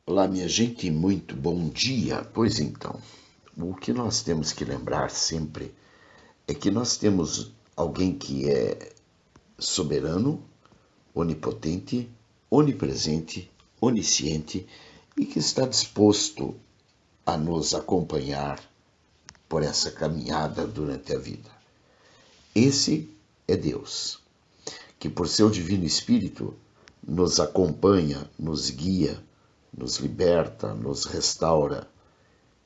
Olá, minha gente, muito bom dia. Pois então, o que nós temos que lembrar sempre é que nós temos alguém que é soberano, onipotente, onipresente, onisciente e que está disposto a nos acompanhar por essa caminhada durante a vida. Esse é Deus, que por seu Divino Espírito nos acompanha, nos guia, nos liberta, nos restaura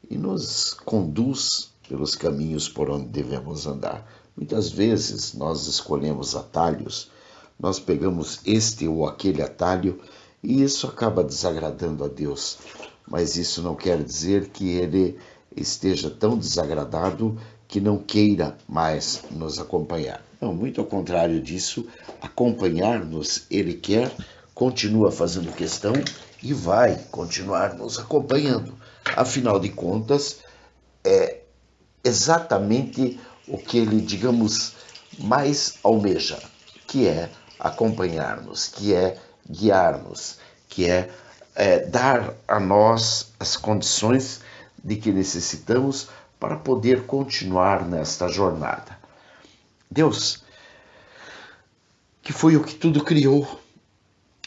e nos conduz pelos caminhos por onde devemos andar. Muitas vezes nós escolhemos atalhos, nós pegamos este ou aquele atalho e isso acaba desagradando a Deus. Mas isso não quer dizer que ele esteja tão desagradado que não queira mais nos acompanhar. Não, muito ao contrário disso, acompanhar-nos ele quer, continua fazendo questão e vai continuar nos acompanhando. Afinal de contas, é exatamente o que ele, digamos, mais almeja, que é acompanhar-nos, que é guiar-nos, que é dar a nós as condições de que necessitamos para poder continuar nesta jornada. Deus, que foi o que tudo criou,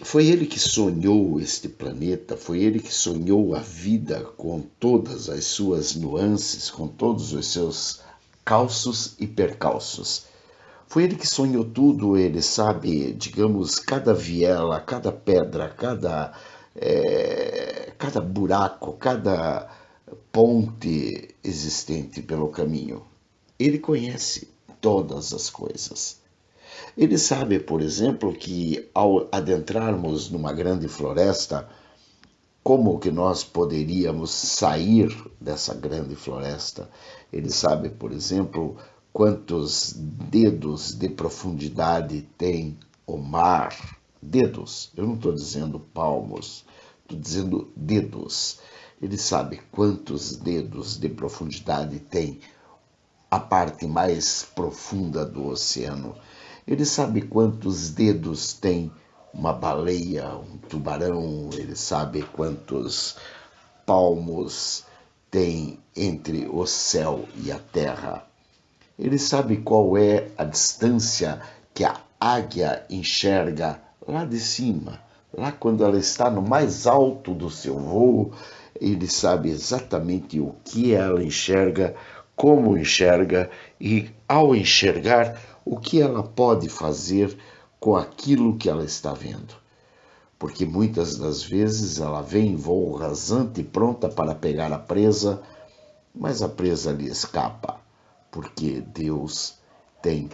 foi ele que sonhou este planeta, foi ele que sonhou a vida com todas as suas nuances, com todos os seus calços e percalços. Foi ele que sonhou tudo, ele sabe, digamos, cada viela, cada pedra, cada buraco, cada ponte existente pelo caminho. Ele conhece todas as coisas. Ele sabe, por exemplo, que ao adentrarmos numa grande floresta, como que nós poderíamos sair dessa grande floresta? Ele sabe, por exemplo, quantos dedos de profundidade tem o mar. Dedos, eu não estou dizendo palmos, estou dizendo dedos. Ele sabe quantos dedos de profundidade tem a parte mais profunda do oceano. Ele sabe quantos dedos tem uma baleia, um tubarão, ele sabe quantos palmos tem entre o céu e a terra. Ele sabe qual é a distância que a águia enxerga lá de cima, lá quando ela está no mais alto do seu voo. Ele sabe exatamente o que ela enxerga, como enxerga e, ao enxergar, o que ela pode fazer com aquilo que ela está vendo. Porque muitas das vezes ela vem em voo rasante, pronta para pegar a presa, mas a presa lhe escapa, porque Deus tem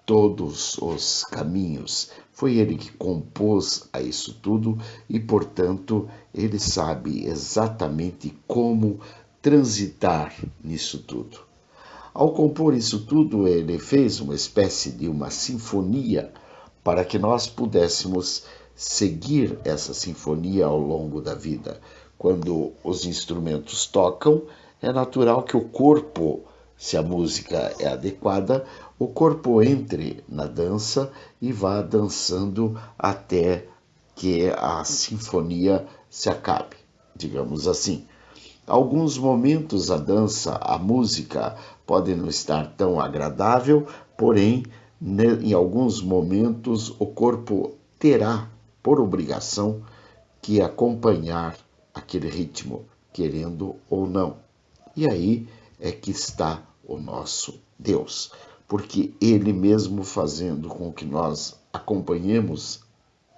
todos os caminhos. Foi ele que compôs a isso tudo e, portanto, ele sabe exatamente como transitar nisso tudo. Ao compor isso tudo, ele fez uma espécie de uma sinfonia para que nós pudéssemos seguir essa sinfonia ao longo da vida. Quando os instrumentos tocam, é natural que o corpo, se a música é adequada, o corpo entre na dança e vá dançando até que a sinfonia se acabe, digamos assim. Alguns momentos a dança, a música pode não estar tão agradável, porém, em alguns momentos o corpo terá, por obrigação, que acompanhar aquele ritmo, querendo ou não. E aí é que está o nosso Deus, porque Ele mesmo fazendo com que nós acompanhemos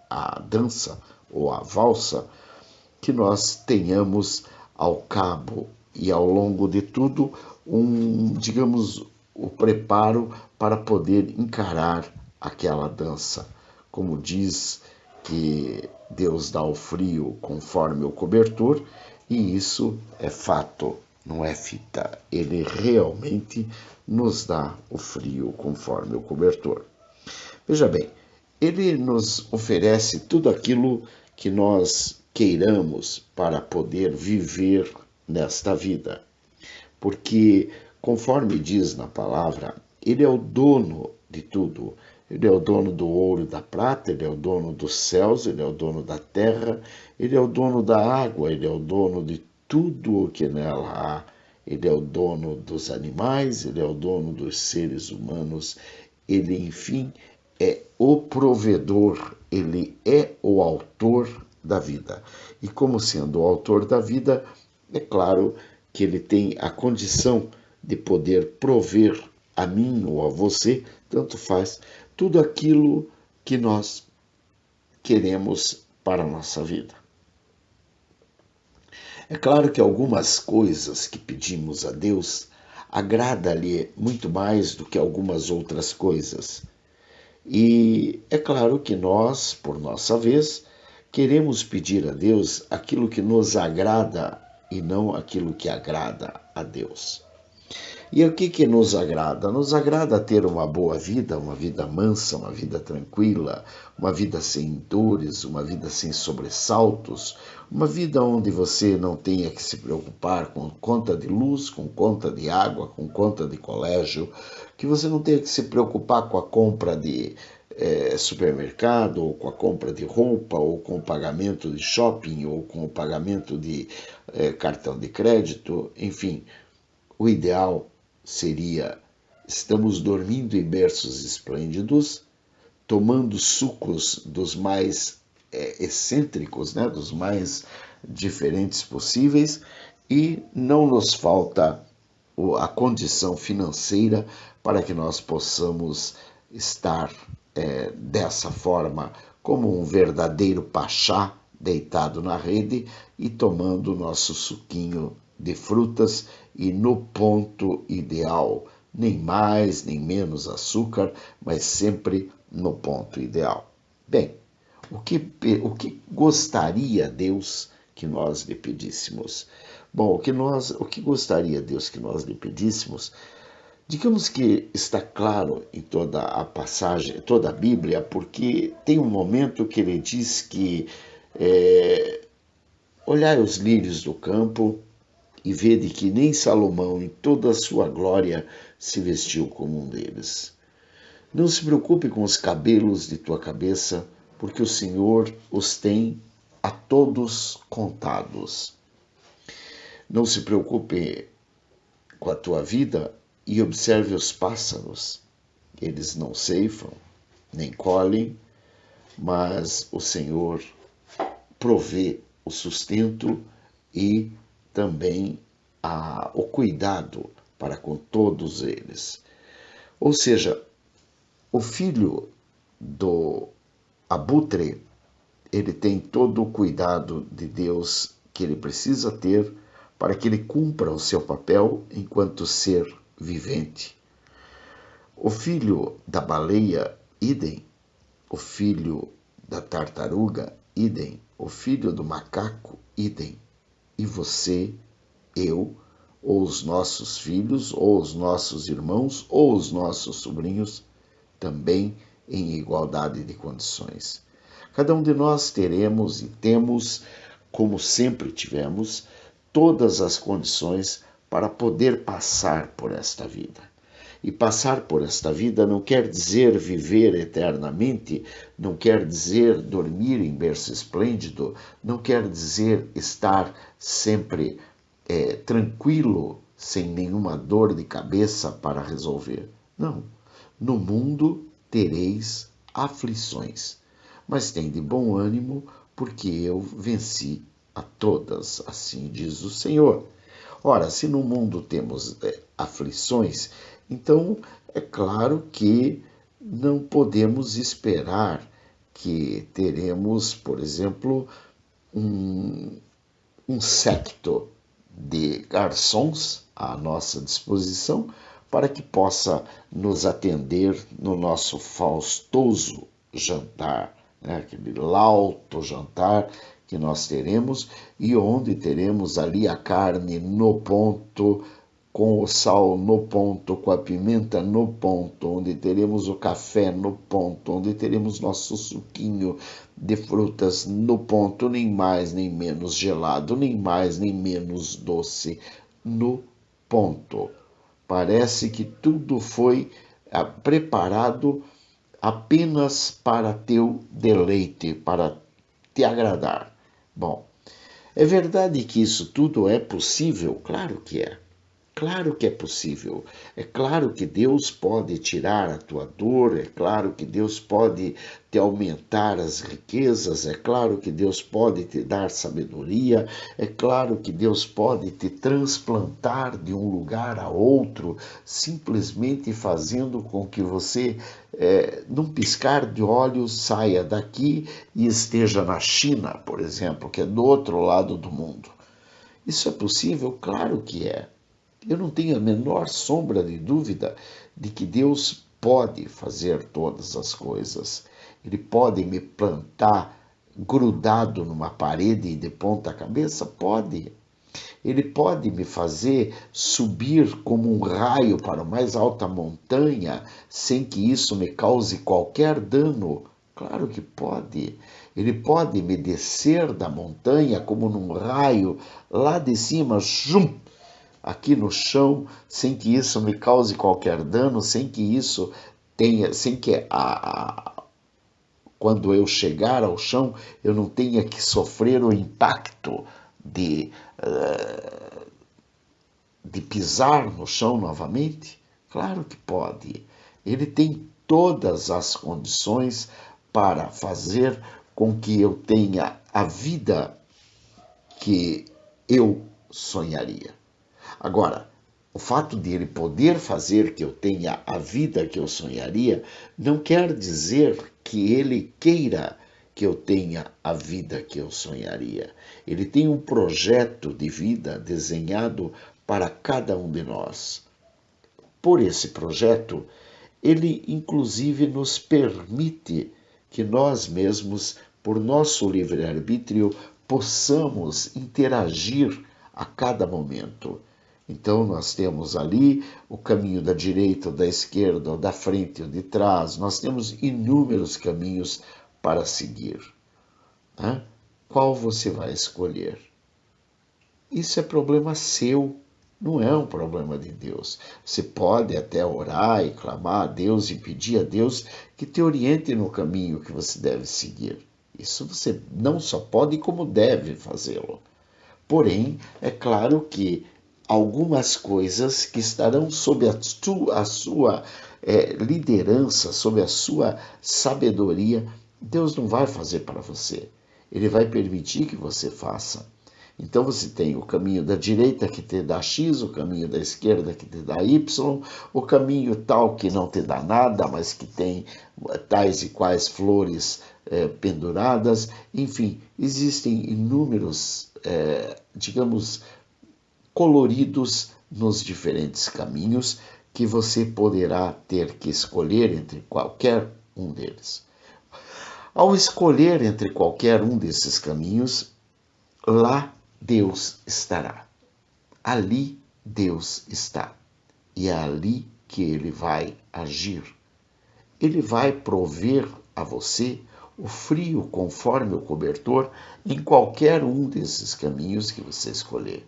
a dança ou a valsa, que nós tenhamos ao cabo e ao longo de tudo digamos, o preparo para poder encarar aquela dança. Como diz que Deus dá o frio conforme o cobertor, e isso é fato, não é fita. Ele realmente nos dá o frio conforme o cobertor. Veja bem, ele nos oferece tudo aquilo que nós queiramos para poder viver nesta vida. Porque, conforme diz na palavra, ele é o dono de tudo. Ele é o dono do ouro e da prata, ele é o dono dos céus, ele é o dono da terra, ele é o dono da água, ele é o dono de tudo o que nela há. Ele é o dono dos animais, ele é o dono dos seres humanos, ele, enfim, é o provedor, ele é o autor da vida. E como sendo o autor da vida, é claro que ele tem a condição de poder prover a mim ou a você, tanto faz, tudo aquilo que nós queremos para a nossa vida. É claro que algumas coisas que pedimos a Deus agrada-lhe muito mais do que algumas outras coisas. E é claro que nós, por nossa vez, queremos pedir a Deus aquilo que nos agrada e não aquilo que agrada a Deus. E o que nos agrada? Nos agrada ter uma boa vida, uma vida mansa, uma vida tranquila, uma vida sem dores, uma vida sem sobressaltos, uma vida onde você não tenha que se preocupar com conta de luz, com conta de água, com conta de colégio, que você não tenha que se preocupar com a compra de supermercado, ou com a compra de roupa, ou com o pagamento de shopping, ou com o pagamento de cartão de crédito, enfim. O ideal seria: estamos dormindo em berços esplêndidos, tomando sucos dos mais excêntricos, né, dos mais diferentes possíveis, e não nos falta a condição financeira para que nós possamos estar dessa forma, como um verdadeiro pachá deitado na rede e tomando o nosso suquinho de frutas e no ponto ideal, nem mais nem menos açúcar, mas sempre no ponto ideal. Bem, o que gostaria Deus que nós lhe pedíssemos? Bom, o que gostaria Deus que nós lhe pedíssemos? Digamos que está claro em toda a passagem, toda a Bíblia, porque tem um momento que ele diz que olhai os lírios do campo e vede que nem Salomão, em toda a sua glória, se vestiu como um deles. Não se preocupe com os cabelos de tua cabeça, porque o Senhor os tem a todos contados. Não se preocupe com a tua vida e observe os pássaros. Eles não ceifam, nem colhem, mas o Senhor provê o sustento e também o cuidado para com todos eles. Ou seja, o filho do abutre, ele tem todo o cuidado de Deus que ele precisa ter para que ele cumpra o seu papel enquanto ser vivente. O filho da baleia, idem. O filho da tartaruga, idem. O filho do macaco, idem. E você, eu, ou os nossos filhos, ou os nossos irmãos, ou os nossos sobrinhos, também em igualdade de condições. Cada um de nós teremos e temos, como sempre tivemos, todas as condições para poder passar por esta vida. E passar por esta vida não quer dizer viver eternamente, não quer dizer dormir em berço esplêndido, não quer dizer estar sempre tranquilo, sem nenhuma dor de cabeça para resolver. Não. No mundo tereis aflições, mas tem de bom ânimo, porque eu venci a todas, assim diz o Senhor. Ora, se no mundo temos aflições, então é claro que não podemos esperar que teremos, por exemplo, um séquito de garçons à nossa disposição para que possa nos atender no nosso faustoso jantar, né? Aquele lauto jantar que nós teremos e onde teremos ali a carne no ponto, com o sal no ponto, com a pimenta no ponto, onde teremos o café no ponto, onde teremos nosso suquinho de frutas no ponto, nem mais nem menos gelado, nem mais nem menos doce, no ponto. Parece que tudo foi preparado apenas para teu deleite, para te agradar. Bom, é verdade que isso tudo é possível? Claro que é. Claro que é possível. É claro que Deus pode tirar a tua dor, é claro que Deus pode te aumentar as riquezas, é claro que Deus pode te dar sabedoria, é claro que Deus pode te transplantar de um lugar a outro, simplesmente fazendo com que você, num piscar de olhos, saia daqui e esteja na China, por exemplo, que é do outro lado do mundo. Isso é possível? Claro que é. Eu não tenho a menor sombra de dúvida de que Deus pode fazer todas as coisas. Ele pode me plantar grudado numa parede de ponta cabeça? Pode. Ele pode me fazer subir como um raio para a mais alta montanha sem que isso me cause qualquer dano? Claro que pode. Ele pode me descer da montanha como num raio lá de cima, jum, aqui no chão, sem que isso me cause qualquer dano, sem que isso tenha, sem que quando eu chegar ao chão eu não tenha que sofrer o impacto de, de pisar no chão novamente? Claro que pode. Ele tem todas as condições para fazer com que eu tenha a vida que eu sonharia. Agora, o fato de ele poder fazer que eu tenha a vida que eu sonharia não quer dizer que ele queira que eu tenha a vida que eu sonharia. Ele tem um projeto de vida desenhado para cada um de nós. Por esse projeto, ele inclusive nos permite que nós mesmos, por nosso livre-arbítrio, possamos interagir a cada momento. Então nós temos ali o caminho da direita, ou da esquerda, ou da frente, ou de trás. Nós temos inúmeros caminhos para seguir. Né? Qual você vai escolher? Isso é problema seu, não é um problema de Deus. Você pode até orar e clamar a Deus e pedir a Deus que te oriente no caminho que você deve seguir. Isso você não só pode, como deve fazê-lo. Porém, é claro que algumas coisas que estarão sob a sua liderança, sob a sua sabedoria, Deus não vai fazer para você. Ele vai permitir que você faça. Então você tem o caminho da direita que te dá X, o caminho da esquerda que te dá Y, o caminho tal que não te dá nada, mas que tem tais e quais flores penduradas. Enfim, existem inúmeros, digamos, coloridos nos diferentes caminhos que você poderá ter que escolher entre qualquer um deles. Ao escolher entre qualquer um desses caminhos, lá Deus estará. Ali Deus está. E é ali que ele vai agir. Ele vai prover a você o frio conforme o cobertor em qualquer um desses caminhos que você escolher.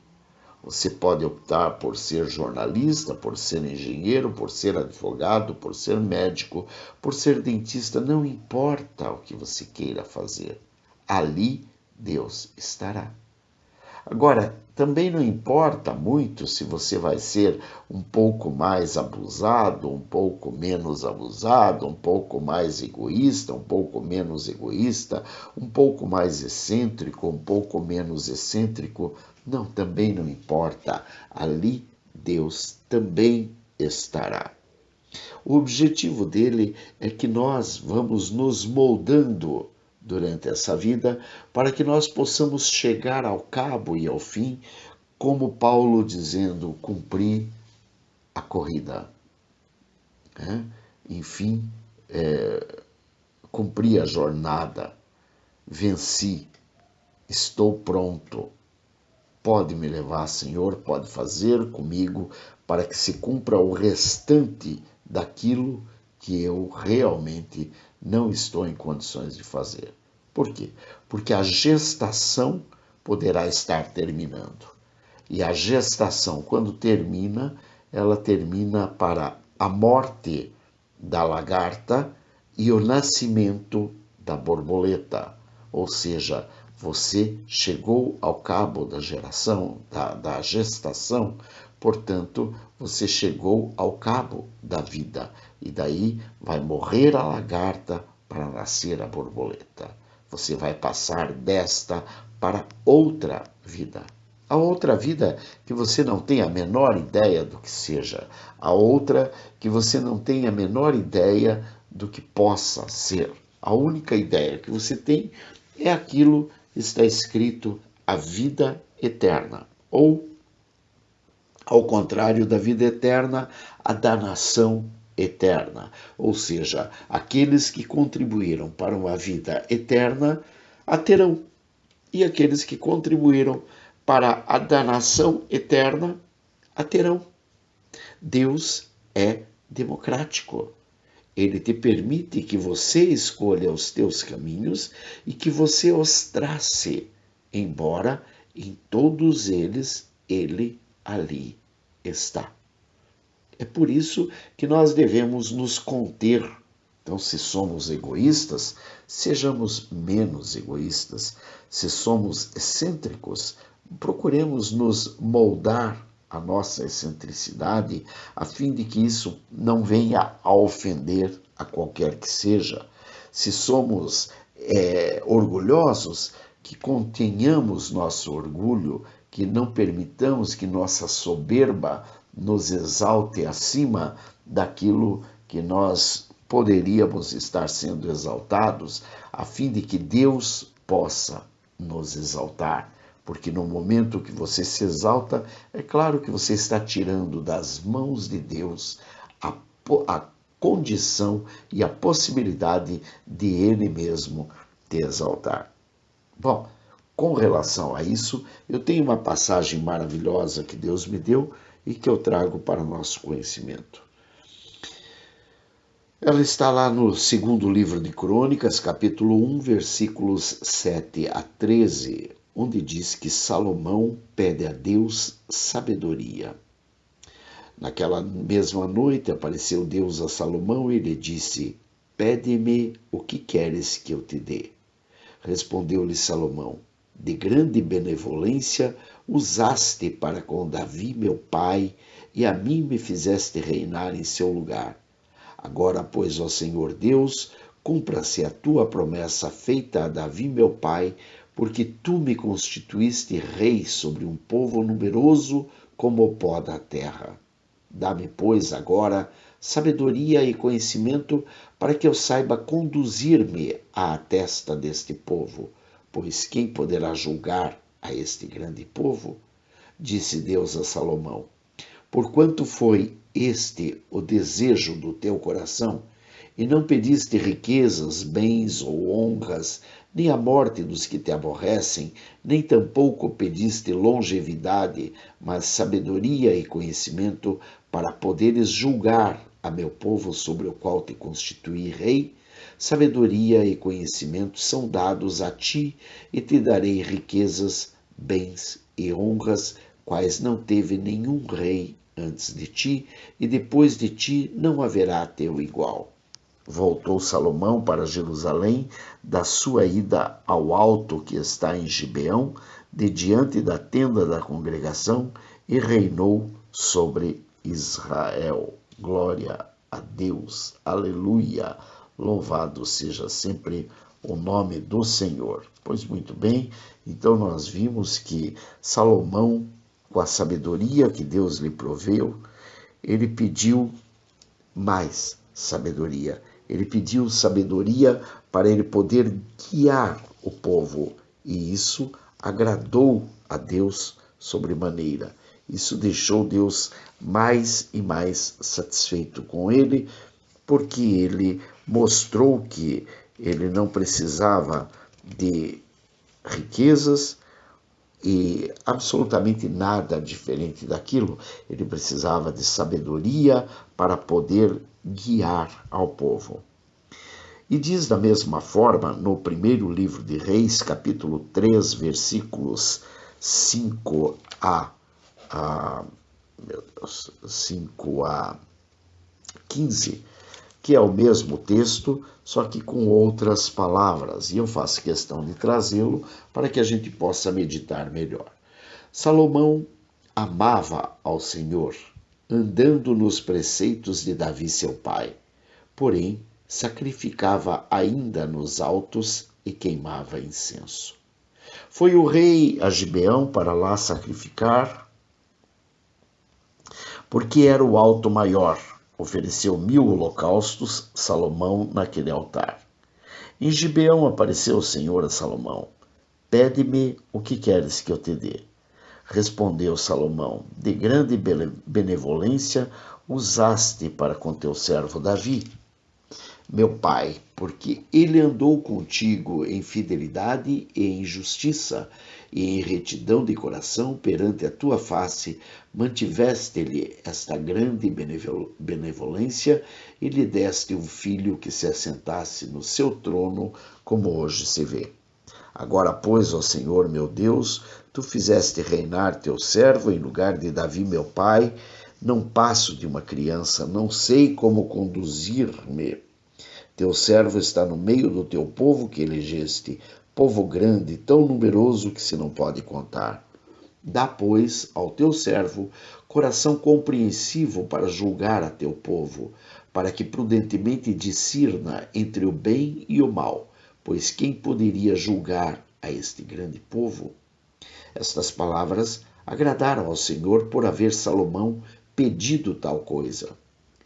Você pode optar por ser jornalista, por ser engenheiro, por ser advogado, por ser médico, por ser dentista, não importa o que você queira fazer. Ali Deus estará. Agora, também não importa muito se você vai ser um pouco mais abusado, um pouco menos abusado, um pouco mais egoísta, um pouco menos egoísta, um pouco mais excêntrico, um pouco menos excêntrico. Não, também não importa. Ali Deus também estará. O objetivo dele é que nós vamos nos moldando durante essa vida, para que nós possamos chegar ao cabo e ao fim, como Paulo dizendo, cumpri a corrida. Enfim, cumpri a jornada, venci, estou pronto. Pode me levar, Senhor, pode fazer comigo para que se cumpra o restante daquilo que eu realmente não estou em condições de fazer. Por quê? Porque a gestação poderá estar terminando. E a gestação, quando termina, ela termina para a morte da lagarta e o nascimento da borboleta, ou seja, você chegou ao cabo da da gestação, portanto, você chegou ao cabo da vida, e daí vai morrer a lagarta para nascer a borboleta. Você vai passar desta para outra vida. A outra vida que você não tem a menor ideia do que seja, a outra que você não tem a menor ideia do que possa ser. A única ideia que você tem é aquilo que está escrito, a vida eterna, ou, ao contrário da vida eterna, a danação eterna, ou seja, aqueles que contribuíram para uma vida eterna a terão, e aqueles que contribuíram para a danação eterna a terão. Deus é democrático. Ele te permite que você escolha os teus caminhos e que você os trace, embora em todos eles ele ali está. É por isso que nós devemos nos conter. Então, se somos egoístas, sejamos menos egoístas. Se somos excêntricos, procuremos nos moldar a nossa excentricidade, a fim de que isso não venha a ofender a qualquer que seja. Se somos orgulhosos, que contenhamos nosso orgulho, que não permitamos que nossa soberba nos exalte acima daquilo que nós poderíamos estar sendo exaltados, a fim de que Deus possa nos exaltar. Porque no momento que você se exalta, é claro que você está tirando das mãos de Deus a condição e a possibilidade de Ele mesmo te exaltar. Bom, com relação a isso, eu tenho uma passagem maravilhosa que Deus me deu e que eu trago para o nosso conhecimento. Ela está lá no segundo livro de Crônicas, capítulo 1, versículos 7 a 13, onde diz que Salomão pede a Deus sabedoria. Naquela mesma noite apareceu Deus a Salomão e lhe disse: Pede-me o que queres que eu te dê. Respondeu-lhe Salomão: De grande benevolência usaste para com Davi meu pai, e a mim me fizeste reinar em seu lugar. Agora, pois, ó Senhor Deus, cumpra-se a tua promessa feita a Davi meu pai, porque tu me constituíste rei sobre um povo numeroso como o pó da terra. Dá-me, pois, agora sabedoria e conhecimento para que eu saiba conduzir-me à testa deste povo, pois quem poderá julgar a este grande povo? Disse Deus a Salomão: Porquanto foi este o desejo do teu coração, e não pediste riquezas, bens ou honras, nem a morte dos que te aborrecem, nem tampouco pediste longevidade, mas sabedoria e conhecimento para poderes julgar a meu povo sobre o qual te constituí rei, sabedoria e conhecimento são dados a ti, e te darei riquezas, bens e honras, quais não teve nenhum rei antes de ti, e depois de ti não haverá teu igual. Voltou Salomão para Jerusalém da sua ida ao alto que está em Gibeão, de diante da tenda da congregação, e reinou sobre Israel. Glória a Deus. Aleluia. Louvado seja sempre o nome do Senhor. Pois muito bem, então nós vimos que Salomão, com a sabedoria que Deus lhe proveu, ele pediu mais sabedoria. Ele pediu sabedoria para ele poder guiar o povo, e isso agradou a Deus sobremaneira. Isso deixou Deus mais e mais satisfeito com ele, porque ele mostrou que ele não precisava de riquezas e absolutamente nada diferente daquilo. Ele precisava de sabedoria para poder guiar ao povo. E diz da mesma forma no primeiro livro de Reis, capítulo 3, versículos 5 a 15, que é o mesmo texto, só que com outras palavras, e eu faço questão de trazê-lo para que a gente possa meditar melhor. Salomão amava ao Senhor, andando nos preceitos de Davi seu pai, porém sacrificava ainda nos altos e queimava incenso. Foi o rei a Gibeão para lá sacrificar, porque era o alto maior. Ofereceu 1000 holocaustos Salomão naquele altar. Em Gibeão apareceu o Senhor a Salomão. Pede-me o que queres que eu te dê. Respondeu Salomão, de grande benevolência usaste para com teu servo Davi, meu pai, porque ele andou contigo em fidelidade e em justiça, e em retidão de coração perante a tua face, mantiveste-lhe esta grande benevolência, e lhe deste um filho que se assentasse no seu trono, como hoje se vê. Agora, pois, ó Senhor meu Deus, tu fizeste reinar teu servo em lugar de Davi meu pai, não passo de uma criança, não sei como conduzir-me. Teu servo está no meio do teu povo que elegeste, povo grande, tão numeroso que se não pode contar. Dá, pois, ao teu servo coração compreensivo para julgar a teu povo, para que prudentemente discirna entre o bem e o mal, pois quem poderia julgar a este grande povo? Estas palavras agradaram ao Senhor por haver Salomão pedido tal coisa.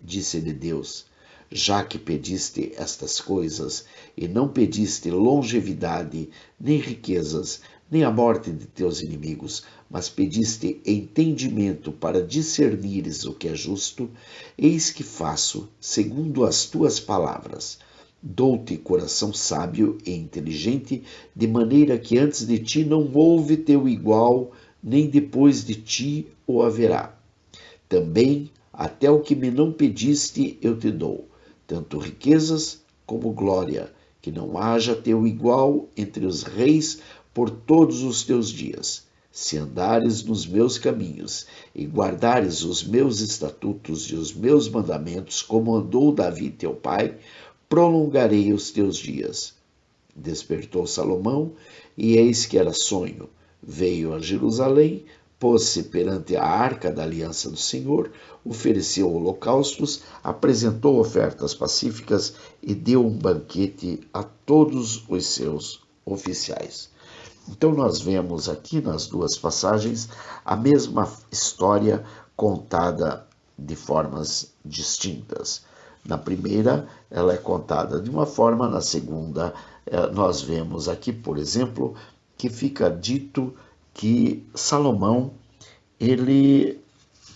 Disse-lhe Deus, já que pediste estas coisas, e não pediste longevidade, nem riquezas, nem a morte de teus inimigos, mas pediste entendimento para discernires o que é justo, eis que faço, segundo as tuas palavras. Dou-te coração sábio e inteligente, de maneira que antes de ti não houve teu igual, nem depois de ti o haverá. Também, até o que me não pediste, eu te dou, tanto riquezas como glória, que não haja teu igual entre os reis por todos os teus dias. Se andares nos meus caminhos e guardares os meus estatutos e os meus mandamentos, como andou Davi teu pai, prolongarei os teus dias. Despertou Salomão, e eis que era sonho. Veio a Jerusalém, pôs-se perante a arca da aliança do Senhor, ofereceu holocaustos, apresentou ofertas pacíficas e deu um banquete a todos os seus oficiais. Então nós vemos aqui nas duas passagens a mesma história contada de formas distintas. Na primeira, ela é contada de uma forma, na segunda, nós vemos aqui, por exemplo, que fica dito que Salomão, ele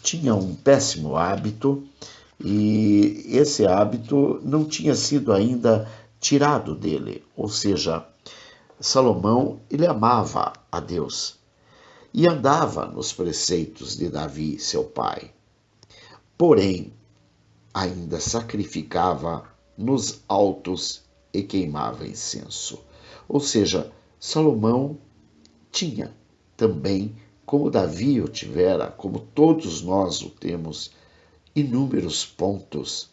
tinha um péssimo hábito e esse hábito não tinha sido ainda tirado dele, ou seja, Salomão, ele amava a Deus e andava nos preceitos de Davi, seu pai. Porém, ainda sacrificava nos altos e queimava incenso. Ou seja, Salomão tinha também, como Davi o tivera, como todos nós o temos, inúmeros pontos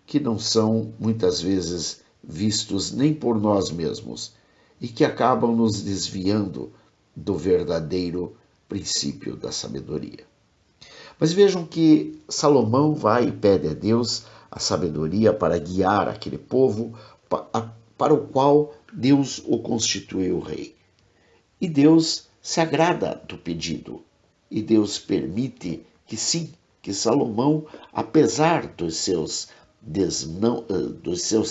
que não são muitas vezes vistos nem por nós mesmos e que acabam nos desviando do verdadeiro princípio da sabedoria. Mas vejam que Salomão vai e pede a Deus a sabedoria para guiar aquele povo para o qual Deus o constituiu rei. E Deus se agrada do pedido. E Deus permite que sim, que Salomão, apesar dos seus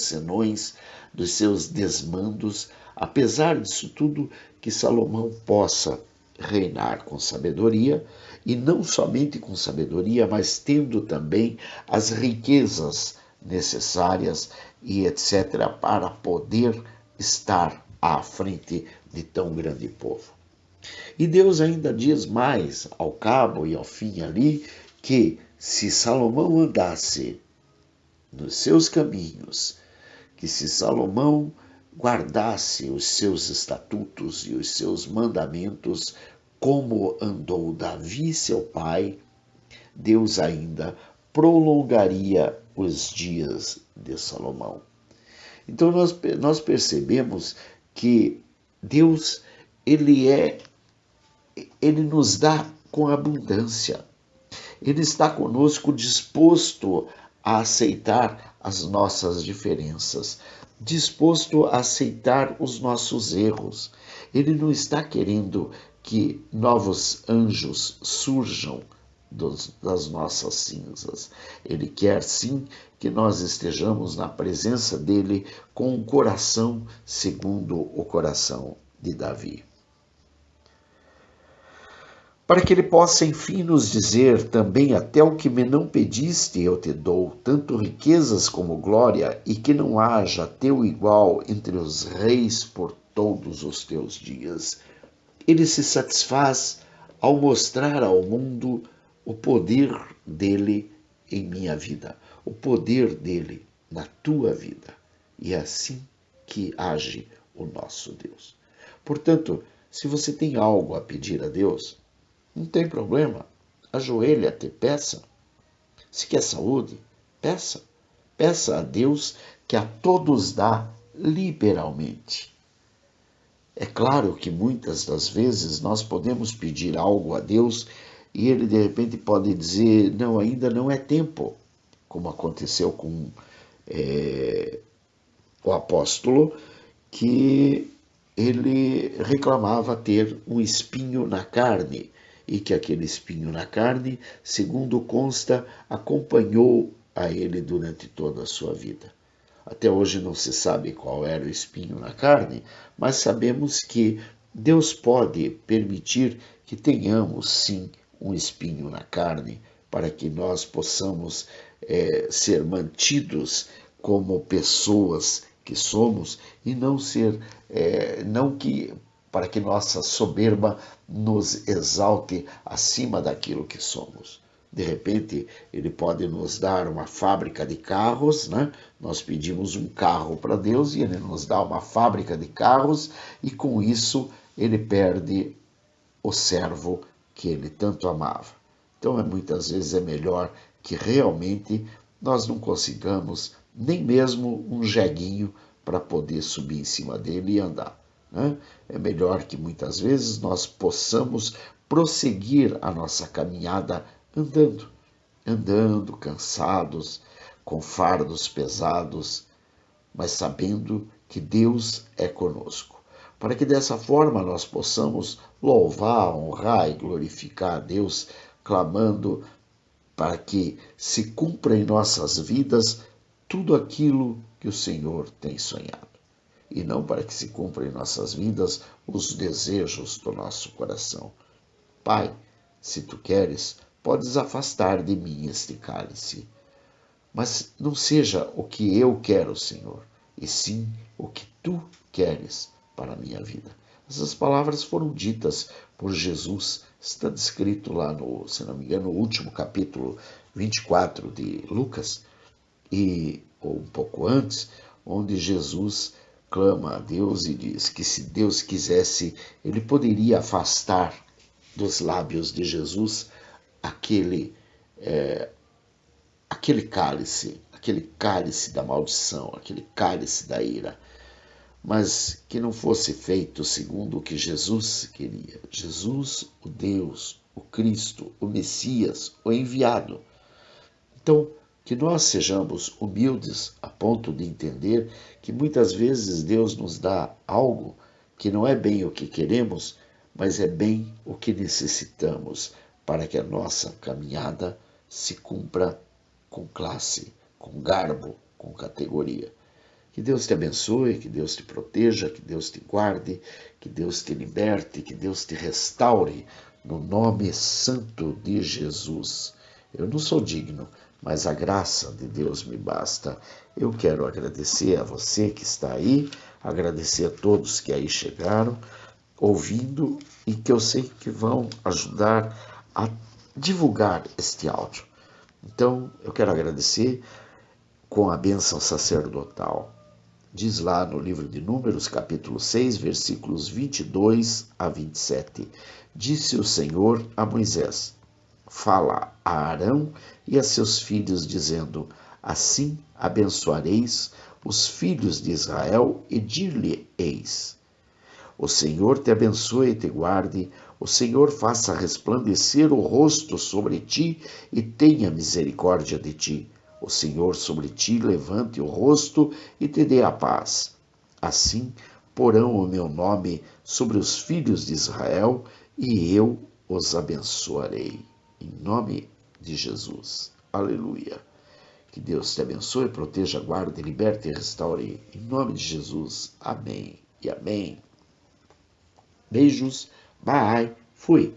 senões, dos seus desmandos, apesar disso tudo, que Salomão possa reinar com sabedoria, e não somente com sabedoria, mas tendo também as riquezas necessárias e etc., para poder estar à frente de tão grande povo. E Deus ainda diz mais, ao cabo e ao fim ali, que se Salomão andasse nos seus caminhos, que se Salomão guardasse os seus estatutos e os seus mandamentos, como andou Davi, seu pai, Deus ainda prolongaria os dias de Salomão. Então nós percebemos que Deus, Ele nos dá com abundância. Ele está conosco disposto a aceitar as nossas diferenças, disposto a aceitar os nossos erros. Ele não está querendo que novos anjos surjam das nossas cinzas. Ele quer sim que nós estejamos na presença dele com um coração segundo o coração de Davi. Para que ele possa enfim nos dizer também: até o que me não pediste eu te dou, tanto riquezas como glória, e que não haja teu igual entre os reis por todos os teus dias. Ele se satisfaz ao mostrar ao mundo o poder dele em minha vida, o poder dele na tua vida. E é assim que age o nosso Deus. Portanto, se você tem algo a pedir a Deus, não tem problema, ajoelha-te, peça. Se quer saúde, peça. Peça a Deus, que a todos dá liberalmente. É claro que muitas das vezes nós podemos pedir algo a Deus e ele de repente pode dizer: não, ainda não é tempo, como aconteceu com o apóstolo, que ele reclamava ter um espinho na carne, e que aquele espinho na carne, segundo consta, acompanhou a ele durante toda a sua vida. Até hoje não se sabe qual era o espinho na carne, mas sabemos que Deus pode permitir que tenhamos sim um espinho na carne, para que nós possamos ser mantidos como pessoas que somos, e não ser, para que nossa soberba nos exalte acima daquilo que somos. De repente, ele pode nos dar uma fábrica de carros, né? Nós pedimos um carro para Deus e ele nos dá uma fábrica de carros, e com isso ele perde o servo que ele tanto amava. Então, muitas vezes é melhor que realmente nós não consigamos nem mesmo um jeguinho para poder subir em cima dele e andar. É melhor que muitas vezes nós possamos prosseguir a nossa caminhada andando cansados, com fardos pesados, mas sabendo que Deus é conosco. Para que dessa forma nós possamos louvar, honrar e glorificar a Deus, clamando para que se cumpra em nossas vidas tudo aquilo que o Senhor tem sonhado. E não para que se cumpra em nossas vidas os desejos do nosso coração. Pai, se tu queres, podes afastar de mim este cálice. Mas não seja o que eu quero, Senhor, e sim o que tu queres para a minha vida. Essas palavras foram ditas por Jesus. Está descrito lá no, se não me engano, no último capítulo 24 de Lucas, ou um pouco antes, onde Jesus clama a Deus e diz que se Deus quisesse, ele poderia afastar dos lábios de Jesus aquele cálice da maldição, aquele cálice da ira, mas que não fosse feito segundo o que Jesus queria. Jesus, o Deus, o Cristo, o Messias, o enviado. Então, que nós sejamos humildes a ponto de entender que muitas vezes Deus nos dá algo que não é bem o que queremos, mas é bem o que necessitamos para que a nossa caminhada se cumpra com classe, com garbo, com categoria. Que Deus te abençoe, que Deus te proteja, que Deus te guarde, que Deus te liberte, que Deus te restaure, no nome santo de Jesus. Eu não sou digno, mas a graça de Deus me basta. Eu quero agradecer a você que está aí, agradecer a todos que aí chegaram, ouvindo, e que eu sei que vão ajudar a divulgar este áudio. Então, eu quero agradecer com a bênção sacerdotal. Diz lá no livro de Números, capítulo 6, versículos 22 a 27. Disse o Senhor a Moisés: fala a Arão e a seus filhos, dizendo: Assim abençoareis os filhos de Israel e dir-lhe-eis: o Senhor te abençoe e te guarde, o Senhor faça resplandecer o rosto sobre ti e tenha misericórdia de ti. O Senhor sobre ti levante o rosto e te dê a paz. Assim porão o meu nome sobre os filhos de Israel e eu os abençoarei. Em nome de Jesus. Aleluia. Que Deus te abençoe, proteja, guarde, liberte e restaure. Em nome de Jesus. Amém e amém. Beijos. Bye. Fui.